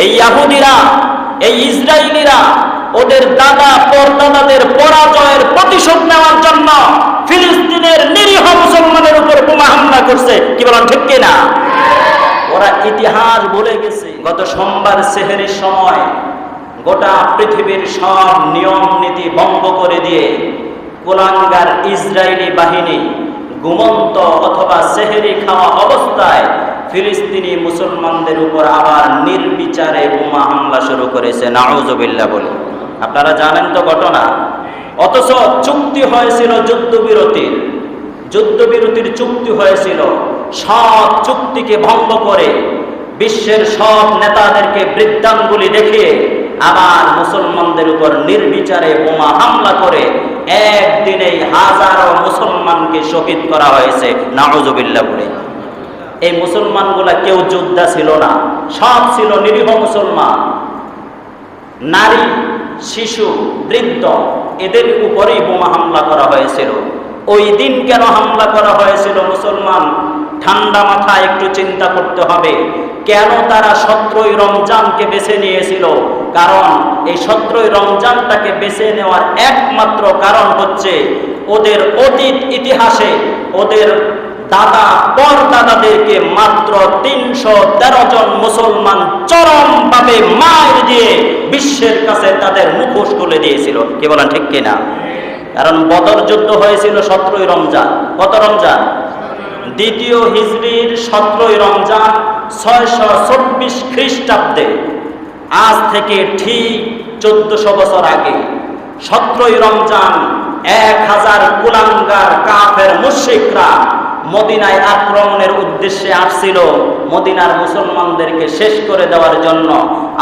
এই ইহুদিরা, এই ইসরায়েলিরা ওদের দাদা পরদাদাদের পরাজয়ের প্রতিশোধ নেওয়ার জন্য ফিলিস্তিনের নিরীহ মুসলমানের উপর বোমা হামলা করছে। কি বলেন ঠিক কিনা? ওরা ইতিহাস ভুলে গেছে। গত সোমবার সেহরির সময় গোটা পৃথিবীর সব নিয়ম নীতি ভঙ্গ করে দিয়ে কুলাঙ্গার ইসরায়েলি বাহিনী ঘুমন্ত অথবা সেহরি খাওয়া অবস্থায় ফিলিস্তিনি মুসলমানদের উপর আবার নির্বিচারে বোমা হামলা শুরু করেছে, নাউজুবিল্লাহ বলে। আপনারা জানেন তো ঘটনা। অথচ চুক্তি হয়েছিল যুদ্ধবিরতির চুক্তি হয়েছিল। সব চুক্তিকে ভঙ্গ করে বিশ্বের সব নেতাদেরকে বৃদ্ধাঙ্গুলি দেখিয়ে আবার মুসলমানদের উপর নির্বিচারে বোমা হামলা করে একদিনেই হাজারো মুসলমানকে শহীদ করা হয়েছে, নাউজুবিল্লাহ বলে। এই মুসলমানগুলা কেউ যোদ্ধা ছিল না, সব ছিল নিরীহ মুসলমান। নারী, শিশু, বৃদ্ধ এদের উপরেই বোমা হামলা করা হয়েছিল। ওই দিন কেন হামলা করা হয়েছিল মুসলমান ঠান্ডা মাথায় একটু চিন্তা করতে হবে। কেন তারা 17ই রমজানকে বেছে নিয়েছিল? কারণ এই 17ই রমজানটাকে বেছে নেওয়ার একমাত্র কারণ হচ্ছে ওদের অতীত ইতিহাসে ওদের দাদা পরদাদাদেরকে মাত্র 313 জন মুসলমান চরমভাবে মার দিয়ে বিশ্বের কাছে তাদের মুখোশ তুলে দিয়েছিল। কি বলেন ঠিক কিনা? কারণ বদর যুদ্ধ হয়েছিল 17ই রমজান। কত রমজান? দ্বিতীয় হিজরির 17ই রমজান 624 খ্রিস্টাব্দে। আজ থেকে ঠিক 1400 বছর আগে 17ই রমজান 1000 কুলাঙ্গার কাফের মুশরিকরা মদিনায় আক্রমণের উদ্দেশ্যে আসছিল মদিনার মুসলমানদেরকে শেষ করে দেওয়ার জন্য।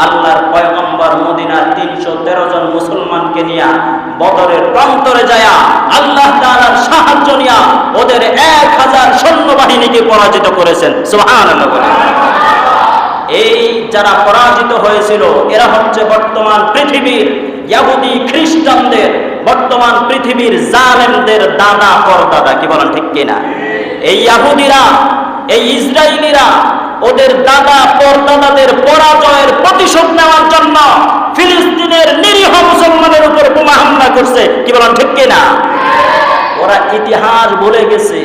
আল্লাহর পয়গম্বর মদিনার 313 জন মুসলমানকে নিয়ে বদরের প্রান্তরে যায় আল্লাহ তাআলার সাহায্য নিয়ে ওদের 1000 সৈন্যবাহিনীকে পরাজিত করেছেন। সুবহানাল্লাহ। এই যারা পরাজিত হয়েছিল এরা হচ্ছে বর্তমান পৃথিবীর ইহুদি খ্রিস্টানদের, বর্তমান পৃথিবীর জালেমদের দাদা পরদাদা। কি বলেন ঠিক কিনা? এই ইহুদিরা, এই ইসরায়েলিরা ওদের দাদা পরদাদাদের পরাজয়ের প্রতিশোধ নেওয়ার জন্য ফিলিস্তিনের নিরীহ মুসলমানের উপর বোমা হামলা করছে। কি বলেন ঠিক কিনা? ওরা ইতিহাস ভুলে গেছে।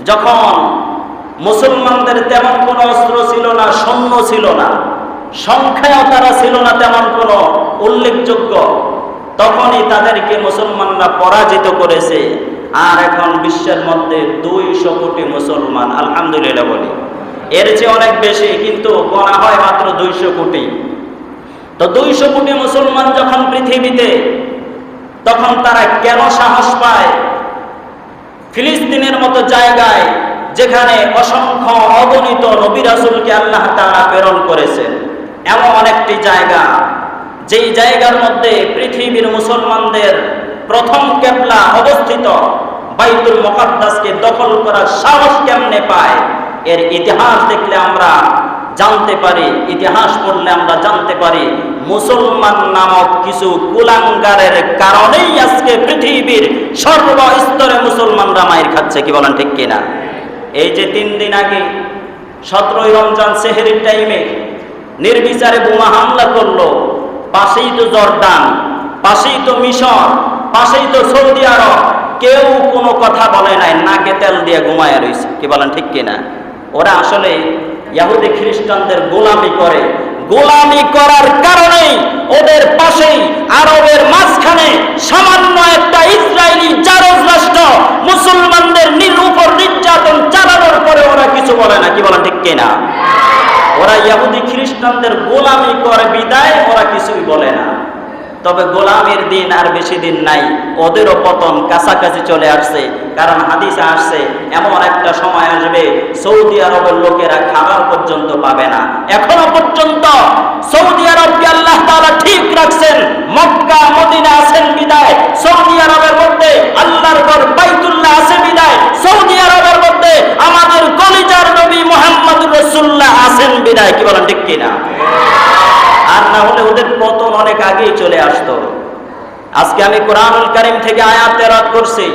যখন মুসলমানদের তেমন কোনো অস্ত্র ছিল না, সৈন্য ছিল না, সংখ্যাও তারা ছিল না তেমন কোনো উল্লেখযোগ্য, তখনই তাদেরকে মুসলমানরা পরাজিত করেছে। আর এখন বিশ্বের মধ্যে 200 কোটি মুসলমান, আলহামদুলিল্লাহ বলি। এর চেয়ে অনেক বেশি, কিন্তু গণা হয় মাত্র 200 কোটি। তো 200 কোটি মুসলমান যখন পৃথিবীতে, তখন তারা কেন সাহস পায় ফিলিস্তিনের মতো জায়গায়, যেখানে অসংখ্য অগণিত নবী রাসূলকে আল্লাহ তাআলা প্রেরণ করেছেন, এমন একটি জায়গা যেই জায়গার মধ্যে পৃথিবীর মুসলমানদের প্রথম কিবলা অবস্থিত বাইতুল মুকাদ্দাসকে দখল করার সাহস কেমনে পায়? এর ইতিহাস দেখলে আমরা জানতে পারি, ইতিহাস পড়লে আমরা জানতে পারি মুসলমান নামক কিছু কুলাঙ্গারের কারণেই আজকে পৃথিবীর সর্বস্তরে মুসলমানরা মাইর খাচ্ছে। কি বলেন ঠিক কিনা? এই যে 3 দিন আগে 17ই রমজান সেহরির টাইমে নির্বিচারে বোমা হামলা করলো, পাশেই তো জর্ডান, পাশেই তো মিশর, পাশেই তো সৌদি আরব, কেউ কোনো কথা বলে নাই, নাকে তেল দিয়ে ঘুমায় রয়েছে। কি বলেন ঠিক কিনা? ওরা আসলে ইহুদি খ্রিস্টানদের গোলামি করে। গোলামি করার কারণেই ওদের পাশেই আরবের মাঝখানে সামান্য একটা ইসরায়েলি জারজ রাষ্ট্র মুসলমানদের উপর নির্যাতন চালানোর পরে ওরা কিছু বলে না। কি বলেন ঠিক কিনা? ওরা ইহুদি খ্রিস্টানদের গোলামি করে বিদায় ওরা কিছুই বলে না। তবে গোলামের দিন আর বেশি দিন নাই, ওদেরও পতন কাছাকাছি চলে আসছে। কারণ হাদিসে আসছে এমন একটা সময় আসবে সৌদি আরবের লোকেরা খাবার পর্যন্ত পাবে না। এখনো পর্যন্ত সৌদি আরবকে আল্লাহ তাআলা ঠিক রাখছেন, মক্কা মদিনা আছেন বিদায় সৌদি আরবের মধ্যে আল্লাহর ঘর বাইতুল্লাহ আছে বিদায় সৌদি আরবের মধ্যে আমাদের কলিজার নবী মুহাম্মদুর রাসূলুল্লাহ আছেন বিদায়। কি বলেন ঠিক কিনা? আর না হলে ওদের পতন অনেক আগেই চলে আসতো। আজকে আমি কোরআনুল কারীম থেকে আয়াত তেলাওয়াত করছি,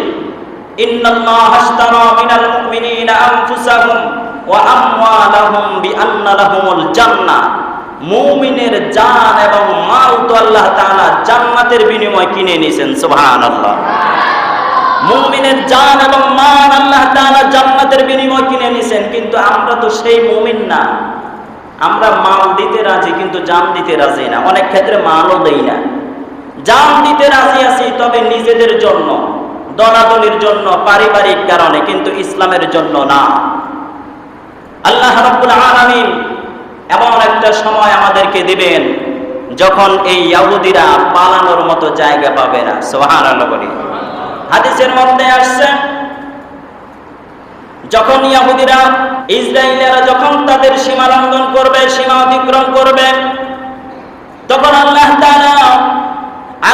ইন্নাল্লাহা আশতারা মিনাল মুমিনিনা আনফুসাহুম ওয়া আমওয়ালাহুম বিআন্না লাহুমুল জান্নাহ। মুমিনের জান এবং মাল তো আল্লাহ তাআলা জান্নাতের বিনিময়ে কিনে নিয়েছেন। সুবহানাল্লাহ। মুমিনের জান এবং মাল আল্লাহ তাআলা জান্নাতের বিনিময়ে কিনে নিয়েছেন, কিন্তু আমরা তো সেই মুমিন না। আমরা মাল দিতে রাজি কিন্তু জান দিতে রাজি না। অনেক ক্ষেত্রে মালও দেই না, জান দিতে রাজি আছি তবে নিজেদের জন্য, দলাদলির জন্য, পারিবারিক কারণে, কিন্তু ইসলামের জন্য না। আল্লাহ রাব্বুল আলামিন এমন একটা সময় আমাদেরকে দিবেন যখন এই ইহুদিরা পালানোর মতো জায়গা পাবে না। সুবহানাল্লাহ বলি। হাদিসের মধ্যে আসছে, যখন ইহুদিরা, ইসরায়েলিরা যখন তাদের সীমা লঙ্ঘন করবে, সীমা অতিক্রম করবে, তখন আল্লাহ তাআলা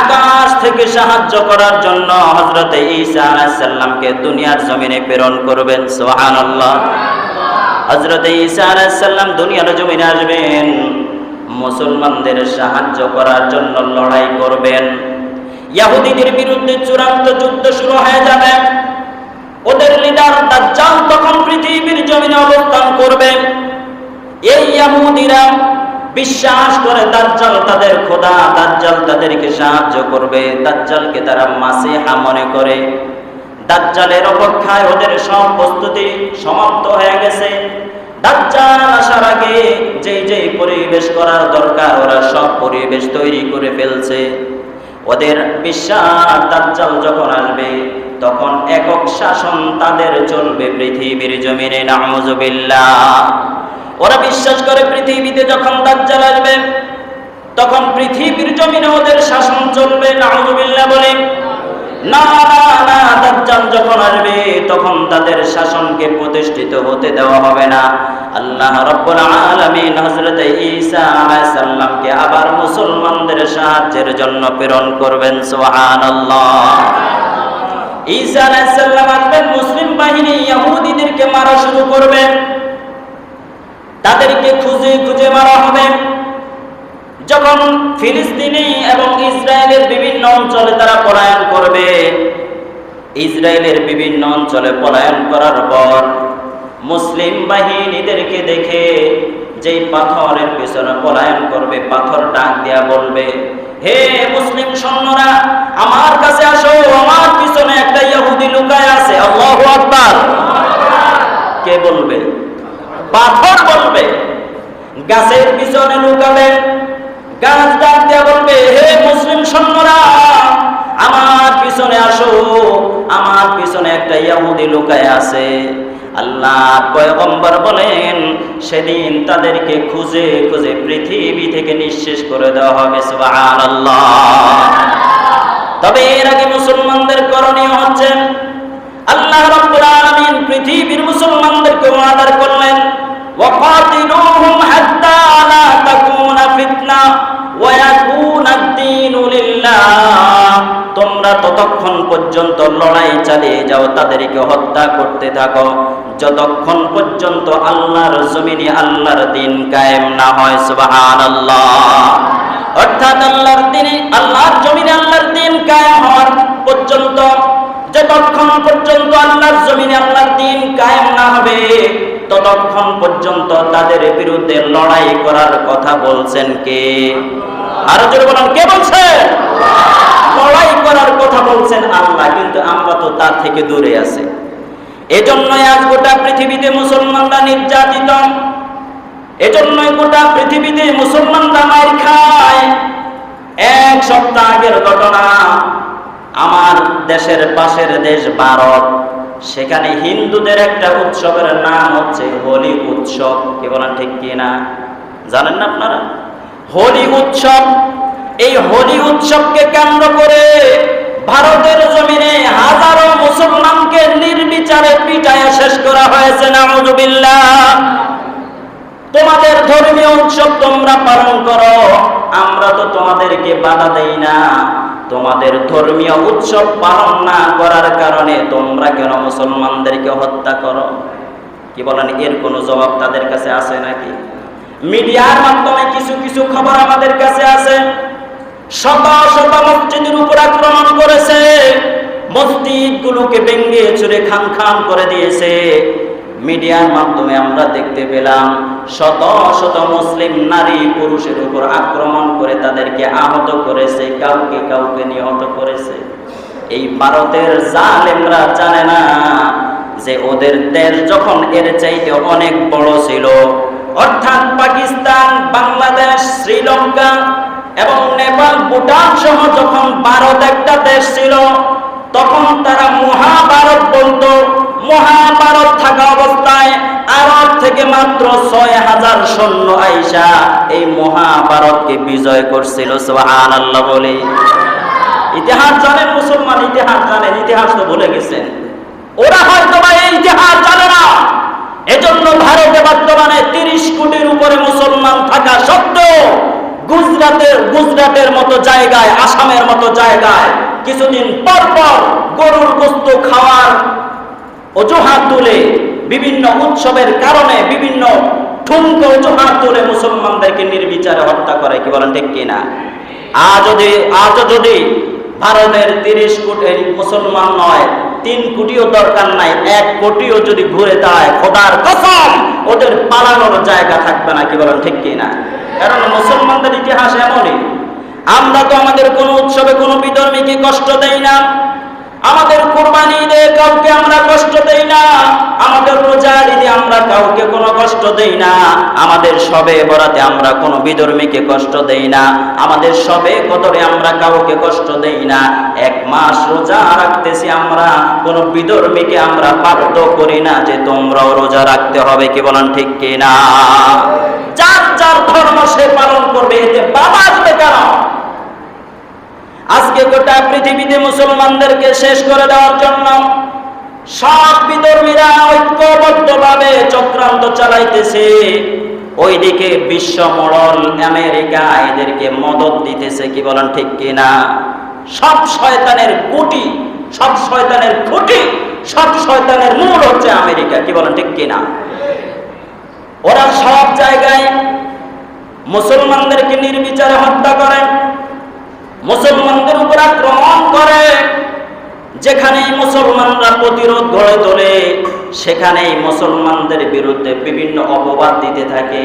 আকাশ থেকে সাহায্য করার জন্য হযরত ঈসা আলাইহিস সালামকে দুনিয়ার জমিনে প্রেরণ করবেন। সুবহানাল্লাহ। হযরত ঈসা আলাইহিস সালাম দুনিয়ার জমিনে আসবেন, মুসলমানদের সাহায্য করার জন্য লড়াই করবেন। ইহুদিদের বিরুদ্ধে চূড়ান্ত যুদ্ধ শুরু হয়ে যাবে। ওদের লিডার দাজ্জাল তখন পৃথিবীর জমিনে অবস্থান করবে। এই ইহুদিরা বিশ্বাস করে দাজ্জাল তাদের খোদা, দাজ্জাল তাদেরকে সাহায্য করবে, দাজ্জালকে তারা মাসিহা মনে করে। দাজ্জালের অপেক্ষায় ওদের সব প্রস্তুতি সমাপ্ত হয়ে গেছে। দাজ্জাল আসার আগে যেই পরিবেশ করার দরকার ওরা সব পরিবেশ তৈরি করে ফেলছে। ওদের বিশ্বাস দাজ্জাল যখন আসবে তখন একক শাসন তাদের চলবে পৃথিবীর জমিনে। নাউযুবিল্লাহ। ওরা বিশ্বাস করে পৃথিবীতে যখন দাজ্জাল আসবে তখন পৃথিবীর জমিনে ওদের শাসন চলবে। নাউযুবিল্লাহ বলেন। না না না, দাজ্জাল যখন আসবে তখন তাদের শাসনকে প্রতিষ্ঠিত হতে দেওয়া হবে না। আল্লাহ রাব্বুল আলামিন হযরত ঈসা আলাইহিস সালামকে আবার মুসলমানদের সাহায্যের জন্য প্রেরণ করবেন। সুবহানাল্লাহ। ঈসা আলাইহিস সালাম আসবেন, মুসলিম বাহিনী ইহুদিদেরকে মারা শুরু করবে। তাদেরকে খুঁজে খুঁজে মারা হবে। যখন ফিলিস্তিনি এবং ইসরায়েলের বিভিন্ন অঞ্চলে তারা পলায়ন করবে, ইসরায়েলের বিভিন্ন অঞ্চলে পলায়ন করার পর মুসলিম বাহিনীদেরকে দেখে যেই পাথরের পিছনে পলায়ন করবে, পাথর ডাক দিয়া বলবে, হে মুসলিম সৈন্যরা আমার কাছে আসো, আমার পিছনে একটা ইহুদি লুকায় আছে। আল্লাহু আকবার। কে বলবে? পাথর বলবে। গাছের পিছনে লুকাবে, গাছ ডাক দিয়া বলবে, হে মুসলিম সৈন্যরা আমার পিছনে আসো, আমার পিছনে একটা ইহুদি লুকায় আছে। আল্লাহর পয়গম্বর বলেন সেদিন তাদেরকে খুঁজে খুঁজে পৃথিবী থেকে নিঃশেষ করে দেওয়া হবে। সুবহানাল্লাহ। তবে এর আগে মুসলমানদের করণীয় হচ্ছে, আল্লাহ রাব্বুল আলামিন পৃথিবীর মুসলমানদেরকে ওয়াদা করলেন, ওয়াকাতিলুহুম হাত্তা লা তাকুনা ফিতনা ওয়া ইয়াকুনা আদ-দীনু লিল্লাহ। তোমরা ততক্ষণ পর্যন্ত লড়াই চালিয়ে যাও, তাদেরকে হত্যা করতে থাকো যতক্ষণ পর্যন্ত আল্লাহর জমিনে আল্লাহর দ্বীন কায়েম না হয়। সুবহানাল্লাহ। অর্থাৎ আল্লাহর দ্বীনে, আল্লাহর জমিনে আল্লাহর দ্বীন কায়েম হওয়ার পর্যন্ত, যতক্ষণ পর্যন্ত আল্লাহর জমিনে আল্লাহর দ্বীন কায়েম না হবে ততক্ষণ পর্যন্ত তাদের বিরুদ্ধে লড়াই করার কথা বলছেন কে? আরো জোরে বলেন, কে বলছেন? লড়াই করার কথা বলছেন আল্লাহ, কিন্তু আমরা তো তার থেকে দূরে আছি। এজন্যই আজ গোটা পৃথিবীতে মুসলমানরা নির্যাতিত, এজন্যই গোটা পৃথিবীতে মুসলমানরা মার খায়। এক সপ্তাহ আগের ঘটনা, আমার দেশের পাশের দেশ ভারত, সেখানে হিন্দুদের একটা উৎসবের নাম হচ্ছে হোলি উৎসব। কি বলেন, ঠিক কি না? জানেন না আপনারা? হোলি উৎসব। এই হোলি উৎসবকে কেন্দ্র করে ভারতের জমিনে হাজারো মুসলমানকে নির্বিচারে পিটায় শেষ করা হয়েছে। নাউযুবিল্লাহ। তোমাদের ধর্মীয় উৎসব তোমরা পালন করো, আমরা তো তোমাদেরকে বাধা দেই না। তোমাদের ধর্মীয় উৎসব পালন না করার কারণে তোমরা কেন মুসলমানদেরকে হত্যা করো? কি বলেন, এর কোনো জবাব তাদের কাছে আছে নাকি? মিডিয়ার মাধ্যমে কিছু কিছু খবর আমাদের কাছে আছে। শত শত মসজিদের উপর আক্রমণ করেছে, মসজিদগুলোকে ভেঙে চুরে খান খান করে দিয়েছে। মিডিয়ার মাধ্যমে আমরা দেখতে পেলাম শত শত মুসলিম নারী পুরুষের উপর আক্রমণ করে তাদেরকে আহত করেছে, কাউকে কাউকে নিহত করেছে। এই ভারতের জালেমরা জানে না যে ওদের দেশ যখন এর চাইতে অনেক বড় ছিল, অর্থাৎ পাকিস্তান, বাংলাদেশ, শ্রীলঙ্কা এবং নেপাল, ভুটান সহ যখন ভারত একটা দেশ ছিল, তখন তারা মহাভারত বলতো। মহাভারত থাকা অবস্থায় আরব থেকে মাত্র ৬,০০০ সৈন্য আইসা এই মহাভারতকে বিজয় করছিল। সুবহানাল্লাহ বলে। ইতিহাস জানেন মুসলমান, ইতিহাস জানেন, ইতিহাস তো ভুলে গেছেন। ওরা হয়তো বা এই ইতিহাস জানে না। এজন্য ভারতে বর্তমানে ৩০ কোটির উপরে মুসলমান থাকা সত্ত্বেও গুজরাটের মতো জায়গায়, আসামের মতো জায়গায় কিছুদিন পর পর গরুর গোশত খাওয়ার অজুহাত তুলে, বিভিন্ন উৎসবের কারণে বিভিন্ন ঠুনকো অজুহাত তুলে মুসলমানদেরকে নির্বিচারে হত্যা করে। কি বলেন ঠিক কিনা? আজও যদি ভারতের ৩০ কোটি মুসলমান নয়, ৩ কোটিও দরকার নাই, ১ কোটিও যদি ঘুরে দেয়, খোদার কসম ওদের পালানোর জায়গা থাকবে না। কি বলেন ঠিক কিনা? কারণ মুসলমানদের ইতিহাস এমনই। আমরা তো আমাদের কোন উৎসবে কোনো বিধর্মীকে কষ্ট দেই না, আমাদের কুরবানি ঈদে কাউকে আমরা কষ্ট দেই না, আমাদের রোজার ঈদে আমরা কাউকে কোনো কষ্ট দেই না, আমাদের শবে বরাতে আমরা কোনো বিধর্মীকে কষ্ট দেই না, আমাদের শবে কদরে আমরা কাউকে কষ্ট দেই না। ১ মাস রোজা রাখতেছি আমরা, কোনো বিধর্মীকে আমরা বাধ্য করি না যে তোমরাও রোজা রাখতে হবে। কি বলেন ঠিক কিনা? যার যার ধর্ম সে পালন করবে, এতে বাধা আসবে কেন? আজকে গোটা পৃথিবীতে মুসলমানদেরকে শেষ করে দেওয়ার জন্য সব বিধর্মীরা ঐক্যবদ্ধভাবে চক্রান্ত চালাইতেছে। ওইদিকে বিশ্ব মোড়ল আমেরিকা এদেরকে মদদ দিতেছে। কি বলেন ঠিক কিনা? সব শয়তানের গুটি, সব শয়তানের খুঁটি, সব শয়তানের মূল হচ্ছে আমেরিকা। কি বলেন ঠিক কিনা? ওরা সব জায়গায় মুসলমানদেরকে নির্বিচারে হত্যা করে, মুসলমানদের উপর আক্রমণ করে। যেখানেই মুসলমানরা প্রতিরোধ গড়ে তোলে, সেখানেই মুসলমানদের বিরুদ্ধে বিভিন্ন অপবাদ দিতে থাকে।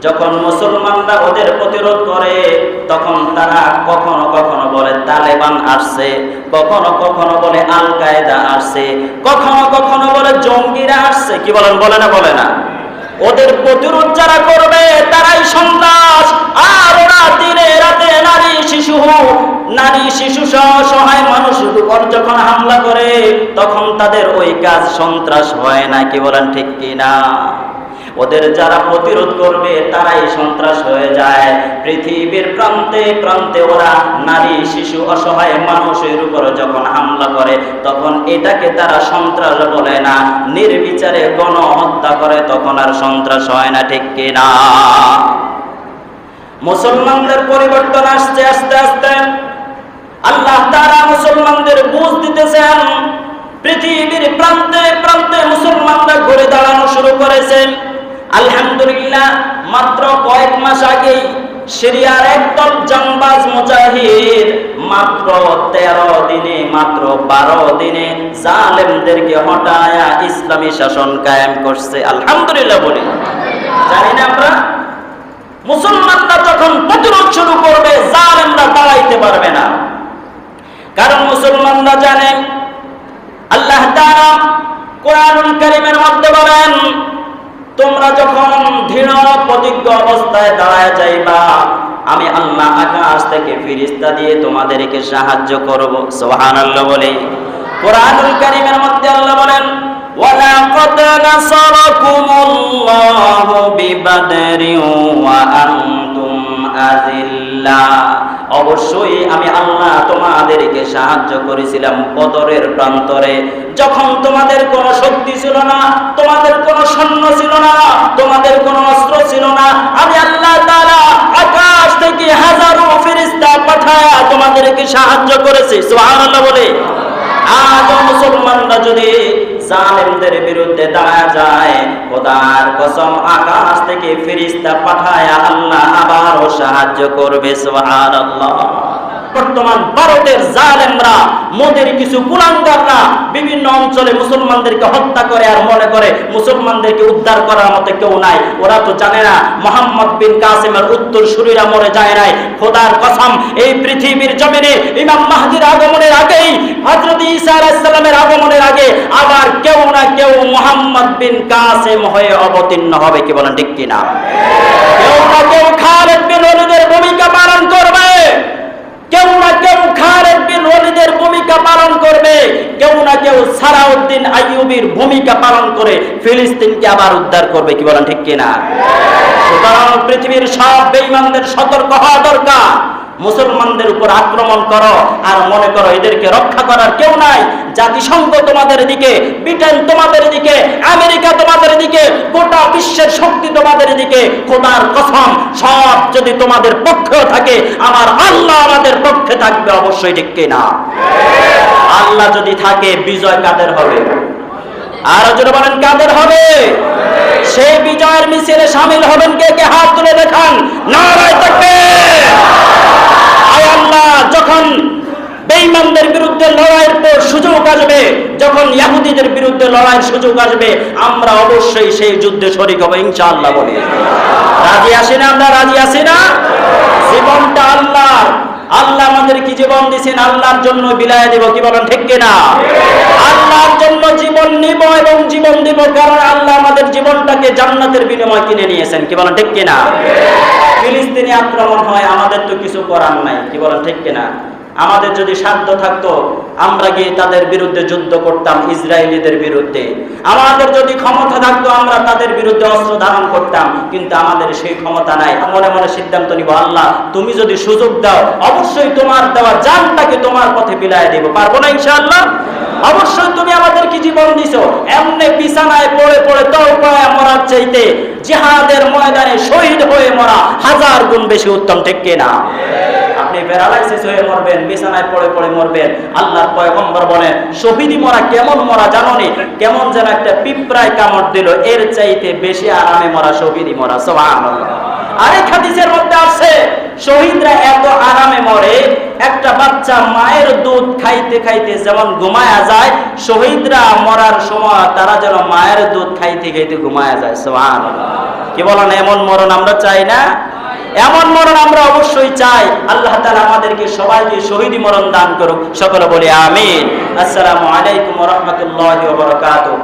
যখন মুসলমানরা ওদের প্রতিরোধ করে, তখন তারা কখনো কখনো বলে তালেবান আসছে, কখনো কখনো বলে আল কায়দা আসছে, কখনো কখনো বলে জঙ্গিরা আসছে। কি বলেন? বলে না? বলে না? ওদের প্রতিরোধ যারা করবে তারাই সন্ত্রাস। আর ওরা দিনে রাতে নারী শিশু সহ সহায় মানুষের উপর যখন হামলা করে, তখন তাদের ওই কাজ সন্ত্রাস হয় না। কি বলেন ঠিক কিনা? ওদের যারা প্রতিরোধ করবে তারাই সন্ত্রাস হয়ে যায়। পৃথিবীর প্রান্তে প্রান্তে ওরা নারী শিশু অসহায় মানুষের উপর যখন হামলা করে, তখন এটাকে তারা সন্ত্রাস বলে না, নির্বিচারে গণহত্যা করে, তখন আর সন্ত্রাস হয় না। ঠিক কিনা? মুসলমানদের পরিবর্তন আসছে আস্তে আস্তে। আল্লাহ তাআলা মুসলমানদের বুঝ দিতেছেন। পৃথিবীর প্রান্তে প্রান্তে মুসলমানরা ঘুরে দাঁড়ানো শুরু করেছেন। আলহামদুলিল্লাহ, মাত্র কয়েক মাস আগেই সিরিয়ার একদল জামবাজ মুজাহিদ মাত্র 13 দিনে, মাত্র 12 দিনে জালেমদেরকে হটায়া ইসলামী শাসন কায়েম করছে। আলহামদুলিল্লাহ বলি। জানি না আমরা, মুসলমানরা যখন প্রতিরোধ শুরু করবে, জালেমরা দাঁড়াইতে পারবে না। কারণ মুসলমানরা জানেন, আল্লাহ তাআলা কোরআনুল কারীমের মধ্যে বলেন, তোমরা যখন দৃঢ় প্রতিজ্ঞ অবস্থায় দাঁড়ায় যাইবা, আমি আল্লাহ আকাশ থেকে ফেরেশতা দিয়ে তোমাদেরকে সাহায্য করব। সুবহানাল্লাহ বলে। কোরআনুল কারীমের মধ্যে আল্লাহ বলেন, ওয়ালাকাদ নাসারাকুমুল্লাহু বিবাদরিন ওয়া আনতুম আযিল্লা। অবশ্যই আমি আল্লাহ তোমাদেরকে সাহায্য করেছিলাম বদরের প্রান্তরে, যখন তোমাদের কোনো শক্তি ছিল না, তোমাদের কোনো সৈন্য ছিল না, তোমাদের কোনো অস্ত্র ছিল না। আমি আল্লাহ তাআলা আকাশ থেকে হাজারো ফেরেশতা পাঠায়া তোমাদেরকে সাহায্য করেছি। সুবহানাল্লাহ বলে। আজ মুসলমানরা যদি জালেমদের বিরুদ্ধে দাঁড়ায় যায়, খোদার কসম আকাশ থেকে ফেরেশতা পাঠায়া আল্লাহ আবারও সাহায্য করবে। সুবহানাল্লাহ। বর্তমান ভারতের জালেমরা, মোদের কিছু কুলাঙ্গাররা বিভিন্ন অঞ্চলে মুসলমানদেরকে হত্যা করে আর মনে করে মুসলমানদেরকে উদ্ধার করার মতো কেউ নাই। ওরা তো জানে না মুহাম্মদ বিন কাসিমের উত্তরসূরিরা মরে যায় নাই। খোদার কসম, এই পৃথিবীর জমিনে ইমাম মাহদির আগমনের আগেই, হযরত ঈসা আলাইহিস সালামের আগমনের আগে আবার কেউ না কেউ মুহাম্মদ বিন কাসিম হয়ে অবতীর্ণ হবে। কি বলেন ঠিক কিনা? কেউ না কেউ খালিদ বিন ওলীদের ভূমিকা পালন করবে, কেউ না কেউ খালিদ বিন ওলীদের ভূমিকা পালন করবে, কেউ না কেউ সালাউদ্দিন আইয়ুবীর ভূমিকা পালন করে ফিলিস্তিনকে আবার উদ্ধার করবে। কি বলেন ঠিক কিনা? সুতরাং পৃথিবীর সব বেঈমানদের সতর্ক হওয়া দরকার। মুসলমানদের উপর আক্রমণ করো আর মনে করো এদেরকে রক্ষা করার কেউ নাই। জাতিসংঘ তোমাদের দিকে, ব্রিটেন তোমাদের দিকে, আমেরিকা তোমাদের দিকে, গোটা বিশ্বের শক্তি তোমাদের দিকে। খোদার কসম, সব যদি তোমাদের পক্ষেও থাকে, আমার আল্লাহ আমাদের পক্ষে থাকবে। অবশ্যই ঠিক কিনা? আল্লাহ যদি থাকে, বিজয় কাদের হবে? আর জোরে বলেন কাদের হবে? সেই বিজয়ের মিছিলে শামিল হবেন কে কে? হাত তুলে দেখান। নারায়ে তাকবীর। আয় আল্লাহ, যখন বেঈমানদের বিরুদ্ধে লড়াইয়ের পর সুযোগ আসবে, যখন ইহুদিদের বিরুদ্ধে লড়াইয়ের সুযোগ আসবে, আমরা অবশ্যই সেই যুদ্ধে শরীক হব ইনশাআল্লাহ। বলি রাজি আছি না? আমরা রাজি আছি না? জীবনটা আল্লাহর। আল্লাহ আমাদের কি জীবন দিয়েছেন, আল্লাহর জন্য বিলায় দেব। কি বলেন ঠিক কিনা? আল্লাহর জন্য জীবন নিব এবং জীবন দিব, কারণ আল্লাহ আমাদের জীবনটাকে জান্নাতের বিনিময়ে কিনে নিয়েছেন। কি বলেন ঠিক কিনা? ফিলিস্তিনি আক্রমণ হয়, আমাদের তো কিছু করার নাই। কি বলেন ঠিক কিনা? আমাদের যদি সাধ্য থাকতো, আমরা গিয়ে তাদের বিরুদ্ধে যুদ্ধ করতাম, ইসরায়েলিদের বিরুদ্ধে। আমাদের যদি ক্ষমতা থাকতো, আমরা তাদের বিরুদ্ধে অস্ত্র ধারণ করতাম, কিন্তু আমাদের সেই ক্ষমতা নাই। মনে মনে সিদ্ধান্ত নিব, আল্লাহ তুমি যদি সুযোগ দাও, অবশ্যই তোমার দেওয়া জানটাকে তোমার পথে বিলায় দেব। পারবো না ইনশাআল্লাহ? অবশ্যই তুমি আমাদেরকে জীবন দিছো। এমনি বিছানায় পড়ে পড়ে তওবায় মরার চাইতে জিহাদের ময়দানে শহীদ হয়ে মরা 1000 গুণ বেশি উত্তম। ঠিক কিনা? আপনি প্যারালাইসিস হয়ে মরবেন, বিছানায় পড়ে পড়ে মরবেন। আল্লাহর পয়গম্বর বলেন, শহীদি মরা কেমন মরা জানোনি? কেমন যেন একটা পিঁপড়ায় কামড় দিল, এর চাইতে বেশি আরামে মরা শহীদি মরা। সুবহানাল্লাহ। আরেক হাদিসের মধ্যে আছে, শহীদরা এত আরামে মরে, একটা বাচ্চা মায়ের দুধ খাইতে খাইতে যেমন ঘুমায়া যায়, শহীদরা মরার সময় তারা যেন মায়ের দুধ খাইতে খাইতে ঘুমায়া যায়। সুবহানাল্লাহ। কি বলেন, এমন মরণ আমরা চাই না? এমন মরণ আমরা অবশ্যই চাই। আল্লাহ তাআলা আমাদেরকে সবাইকে শহীদি মরণ দান করুক। সকলে বলি আমিন। আসসালামু আলাইকুম ওয়া রাহমাতুল্লাহি ওয়া বারাকাতুহু।